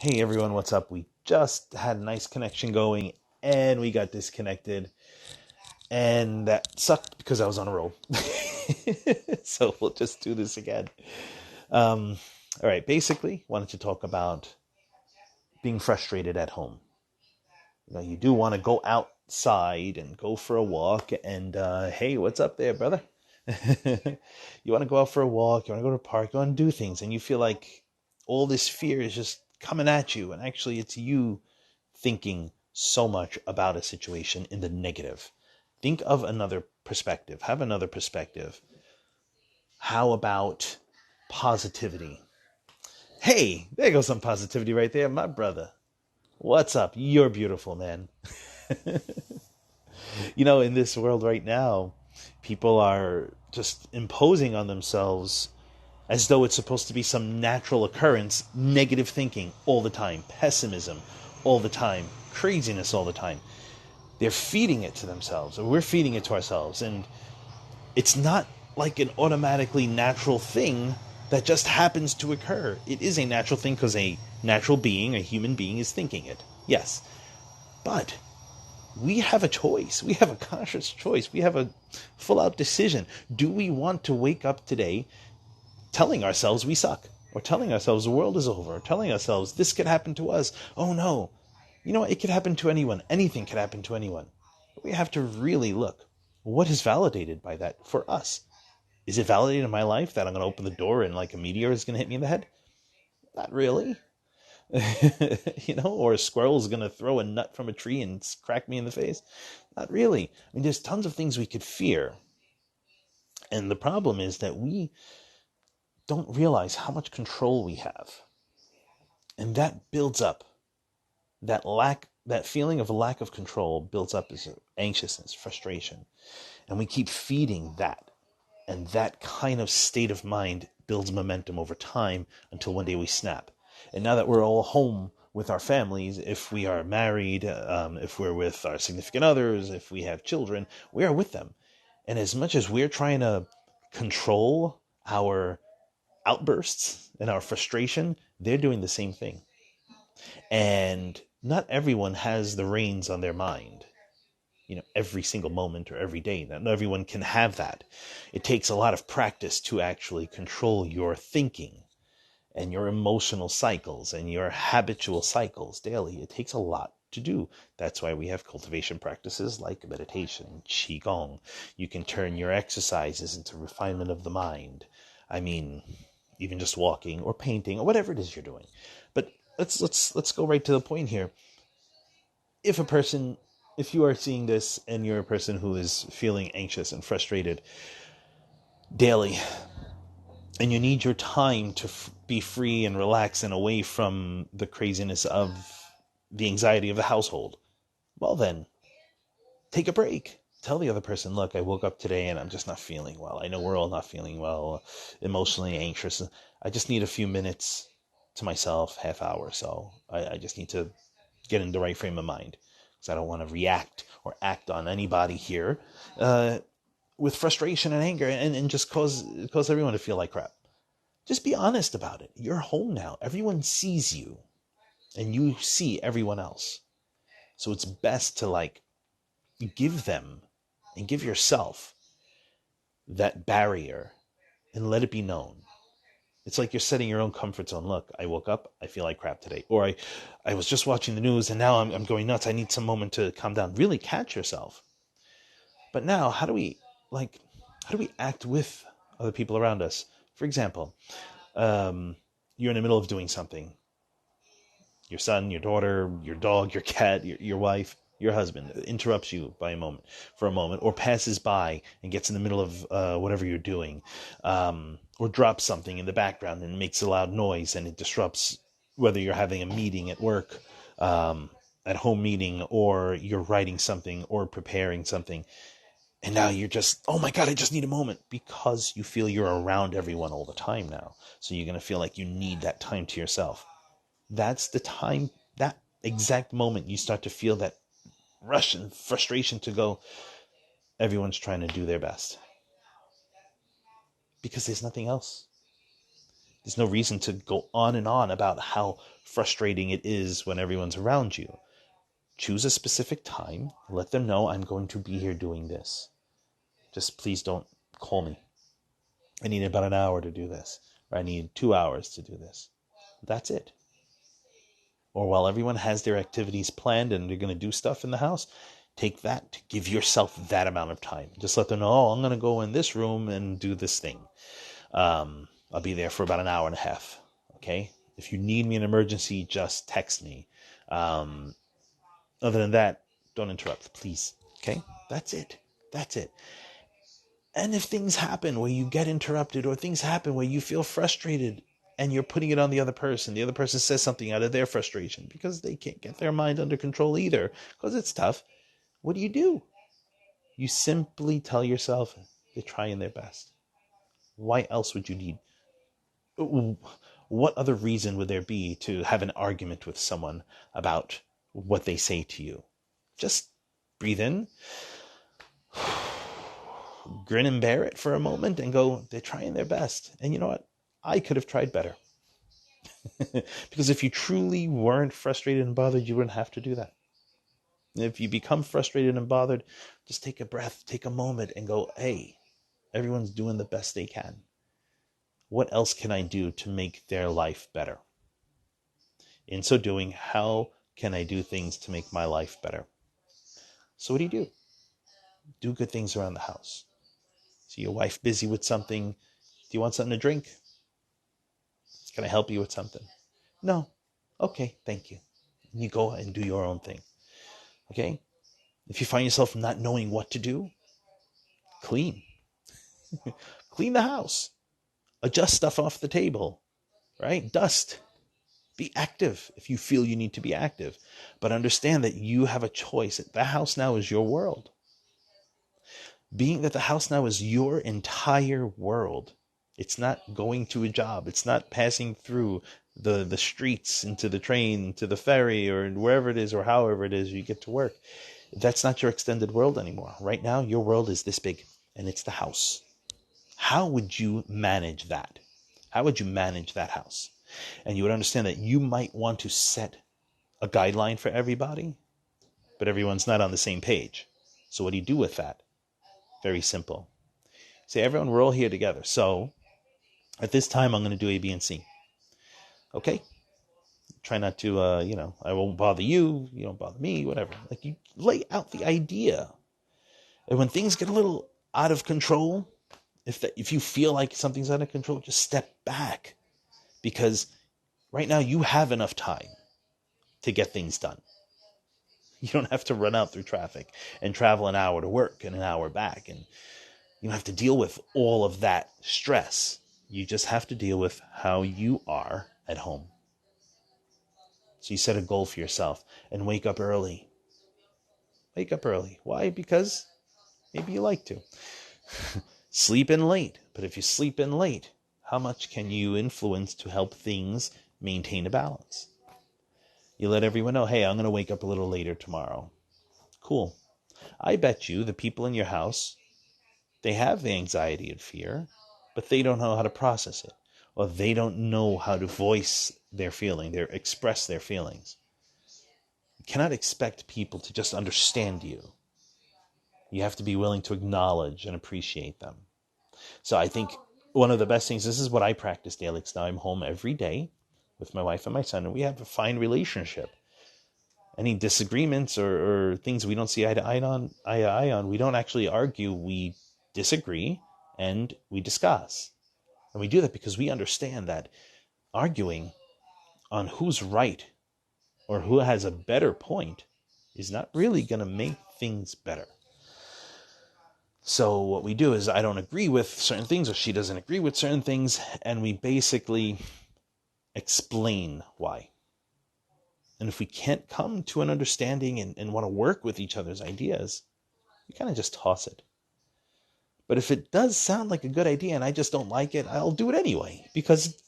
Hey everyone, what's up? We just had a nice connection going and we got disconnected, and that sucked because I was on a roll. So we'll just do this again. Um, all right, basically, wanted to talk about being frustrated at home. You do want to go outside and go for a walk, and hey, what's up there, brother? You want to go out for a walk, you want to go to a park, you want to do things, and you feel like all this fear is just coming at you, and actually it's you thinking so much about a situation in the negative. Think of another perspective. Have another perspective. How about positivity? Hey, there goes some positivity right there, my brother. What's up? You're beautiful, man. In this world right now, people are just imposing on themselves as though it's supposed to be some natural occurrence, negative thinking all the time, pessimism all the time, craziness all the time. They're feeding it to themselves, or we're feeding it to ourselves, and it's not like an automatically natural thing that just happens to occur. It is a natural thing because a natural being, a human being, is thinking it. Yes. But we have a choice. We have a conscious choice. We have a full out decision. Do we want to wake up today telling ourselves we suck? Or telling ourselves the world is over? Or telling ourselves this could happen to us? Oh no. You know what? It could happen to anyone. Anything could happen to anyone. But we have to really look. What is validated by that for us? Is it validated in my life that I'm going to open the door and like a meteor is going to hit me in the head? Not really. Or a squirrel is going to throw a nut from a tree and crack me in the face? Not really. I mean, there's tons of things we could fear. And the problem is that we don't realize how much control we have. And that builds up. That feeling of lack of control builds up as anxiousness, frustration. And we keep feeding that. And that kind of state of mind builds momentum over time until one day we snap. And now that we're all home with our families, if we are married, if we're with our significant others, if we have children, we are with them. And as much as we're trying to control our outbursts and our frustration, they're doing the same thing. And not everyone has the reins on their mind, every single moment or every day. Not everyone can have that. It takes a lot of practice to actually control your thinking and your emotional cycles and your habitual cycles daily. It takes a lot to do. That's why we have cultivation practices like meditation, qigong. You can turn your exercises into refinement of the mind. I mean, even just walking or painting or whatever it is you're doing. But let's go right to the point here. If you are seeing this and you're a person who is feeling anxious and frustrated daily, and you need your time to be free and relax and away from the craziness of the anxiety of the household, well then, take a break. Tell the other person, look, I woke up today and I'm just not feeling well. I know we're all not feeling well, emotionally anxious. I just need a few minutes to myself, half hour or so. I just need to get in the right frame of mind because I don't want to react or act on anybody here with frustration and anger and just cause everyone to feel like crap. Just be honest about it. You're home now. Everyone sees you and you see everyone else. So it's best to give them and give yourself that barrier and let it be known. It's like you're setting your own comfort zone. Look, I woke up, I feel like crap today. Or I was just watching the news and now I'm going nuts. I need some moment to calm down. Really catch yourself. But now, how do we act with other people around us? For example, you're in the middle of doing something. Your son, your daughter, your dog, your cat, your wife, your husband interrupts you for a moment, or passes by and gets in the middle of whatever you're doing, or drops something in the background and makes a loud noise, and it disrupts whether you're having a meeting at work, at home meeting, or you're writing something or preparing something. And now you're just, oh my God, I just need a moment, because you feel you're around everyone all the time now. So you're going to feel like you need that time to yourself. That's the time, that exact moment you start to feel that rush and frustration to go, everyone's trying to do their best. Because there's nothing else. There's no reason to go on and on about how frustrating it is when everyone's around you. Choose a specific time. Let them know I'm going to be here doing this. Just please don't call me. I need about an hour to do this. Or I need 2 hours to do this. That's it. Or while everyone has their activities planned and they're going to do stuff in the house, take that to give yourself that amount of time. Just let them know, oh, I'm going to go in this room and do this thing. I'll be there for about an hour and a half. Okay? If you need me in an emergency, just text me. Other than that, don't interrupt, please. Okay? That's it. That's it. And if things happen where you get interrupted, or things happen where you feel frustrated and you're putting it on the other person says something out of their frustration because they can't get their mind under control either, because it's tough, what do? You simply tell yourself they're trying their best. Why else would you need? What other reason would there be to have an argument with someone about what they say to you? Just breathe in, grin and bear it for a moment and go, they're trying their best. And you know what? I could have tried better. Because if you truly weren't frustrated and bothered, you wouldn't have to do that. If you become frustrated and bothered, just take a breath, take a moment and go, hey, everyone's doing the best they can. What else can I do to make their life better? In so doing, how can I do things to make my life better? So what do? Do good things around the house. See your wife busy with something. Do you want something to drink? Can I help you with something? No. Okay, thank you. You go and do your own thing. Okay? If you find yourself not knowing what to do, clean. Clean the house. Adjust stuff off the table. Right? Dust. Be active if you feel you need to be active. But understand that you have a choice. The house now is your world. Being that the house now is your entire world. It's not going to a job. It's not passing through the streets into the train, to the ferry, or wherever it is, or however it is you get to work. That's not your extended world anymore. Right now, your world is this big, and it's the house. How would you manage that? How would you manage that house? And you would understand that you might want to set a guideline for everybody, but everyone's not on the same page. So what do you do with that? Very simple. Say, everyone, we're all here together. So at this time, I'm going to do A, B, and C. Okay? Try not to, I won't bother you. You don't bother me, whatever. Like, you lay out the idea. And when things get a little out of control, if you feel like something's out of control, just step back. Because right now you have enough time to get things done. You don't have to run out through traffic and travel an hour to work and an hour back. And you don't have to deal with all of that stress. You just have to deal with how you are at home. So you set a goal for yourself and wake up early. Wake up early. Why? Because maybe you like to. Sleep in late. But if you sleep in late, how much can you influence to help things maintain a balance? You let everyone know, hey, I'm going to wake up a little later tomorrow. Cool. I bet you the people in your house, they have the anxiety and fear, but they don't know how to process it. Or they don't know how to voice their feeling, express their feelings. You cannot expect people to just understand you. You have to be willing to acknowledge and appreciate them. So I think one of the best things, this is what I practice daily, because now I'm home every day with my wife and my son, and we have a fine relationship. Any disagreements or things we don't see eye to eye on, we don't actually argue, we disagree and we discuss. And we do that because we understand that arguing on who's right or who has a better point is not really going to make things better. So what we do is, I don't agree with certain things, or she doesn't agree with certain things, and we basically explain why. And if we can't come to an understanding and want to work with each other's ideas, we kind of just toss it. But if it does sound like a good idea and I just don't like it, I'll do it anyway, because it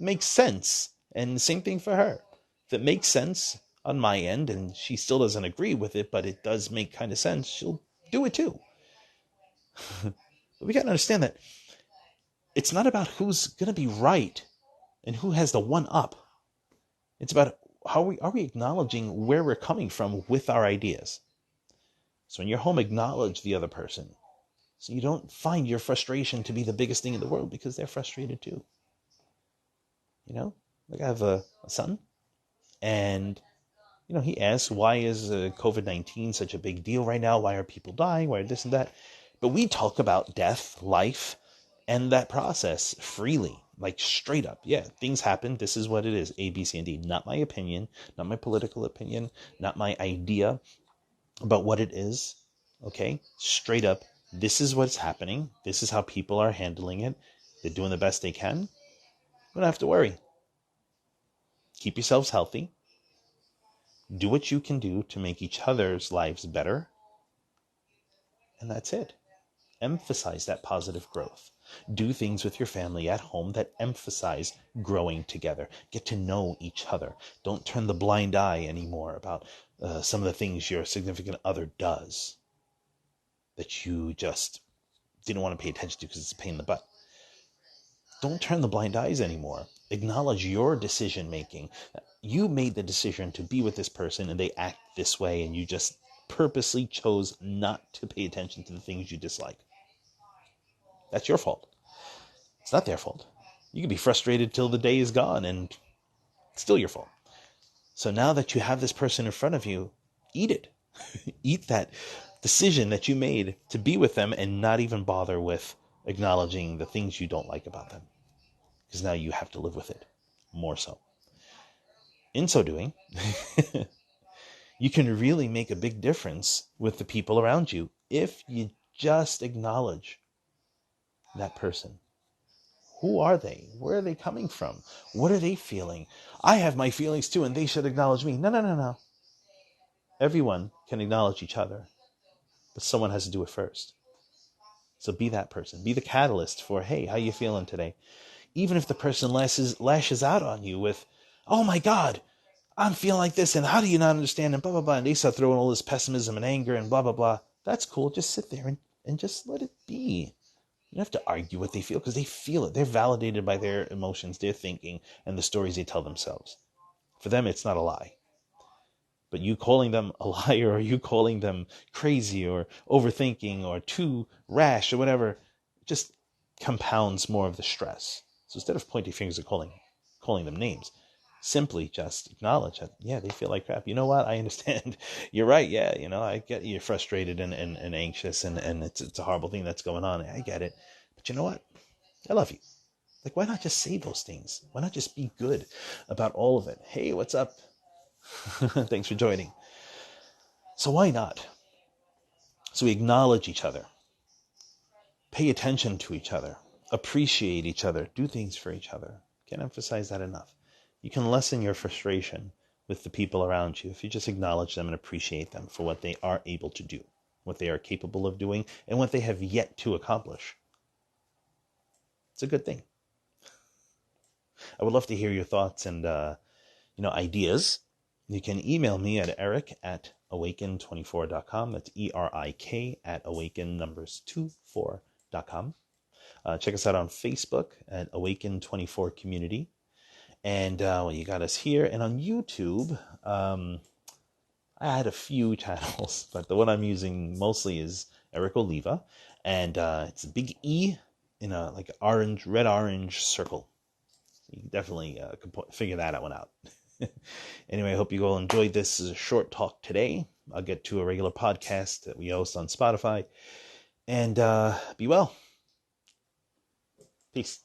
makes sense. And the same thing for her. If it makes sense on my end and she still doesn't agree with it, but it does make kind of sense, she'll do it too. But we got to understand that it's not about who's going to be right and who has the one up. It's about how are we acknowledging where we're coming from with our ideas. So in your home, acknowledge the other person. So you don't find your frustration to be the biggest thing in the world because they're frustrated too. Like I have a son, and he asks, why is COVID-19 such a big deal right now? Why are people dying? Why are this and that? But we talk about death, life, and that process freely, like straight up. Yeah, things happen. This is what it is. A, B, C, and D. Not my opinion, not my political opinion, not my idea about what it is. Okay, straight up. This is what's happening. This is how people are handling it. They're doing the best they can. You don't have to worry. Keep yourselves healthy. Do what you can do to make each other's lives better. And that's it. Emphasize that positive growth. Do things with your family at home that emphasize growing together. Get to know each other. Don't turn the blind eye anymore about some of the things your significant other does that you just didn't want to pay attention to because it's a pain in the butt. Don't turn the blind eyes anymore. Acknowledge your decision making. You made the decision to be with this person and they act this way, and you just purposely chose not to pay attention to the things you dislike. That's your fault. It's not their fault. You can be frustrated till the day is gone and it's still your fault. So now that you have this person in front of you, eat it. Eat that decision that you made to be with them and not even bother with acknowledging the things you don't like about them. Because now you have to live with it more so. In so doing, you can really make a big difference with the people around you if you just acknowledge that person. Who are they? Where are they coming from? What are they feeling? I have my feelings too, and they should acknowledge me. No. Everyone can acknowledge each other, but someone has to do it first. So be that person. Be the catalyst for, hey, how you feeling today? Even if the person lashes out on you with, oh my God, I'm feeling like this, and how do you not understand? And blah, blah, blah. And they start throwing all this pessimism and anger and blah, blah, blah. That's cool. Just sit there and just let it be. You don't have to argue what they feel because they feel it. They're validated by their emotions, their thinking, and the stories they tell themselves. For them, it's not a lie. But you calling them a liar, or you calling them crazy or overthinking or too rash or whatever, just compounds more of the stress. So instead of pointing fingers and calling them names, simply just acknowledge that, yeah, they feel like crap. You know what? I understand. You're right. Yeah, I get you're frustrated and anxious and it's a horrible thing that's going on. I get it. But you know what? I love you. Like, why not just say those things? Why not just be good about all of it? Hey, what's up? Thanks for joining. So why not? So we acknowledge each other. Pay attention to each other. Appreciate each other. Do things for each other. Can't emphasize that enough. You can lessen your frustration with the people around you if you just acknowledge them and appreciate them for what they are able to do, what they are capable of doing, and what they have yet to accomplish. It's a good thing. I would love to hear your thoughts and ideas. You can email me at eric@awaken24.com. That's ERIK @awaken24.com. Check us out on Facebook at Awaken24 Community. And you got us here. And on YouTube, I had a few channels, but the one I'm using mostly is Eric Oliva. And it's a big E in a like red-orange circle. You can definitely figure that one out. Anyway, I hope you all enjoyed this as a short talk today. I'll get to a regular podcast that we host on Spotify. And be well. Peace.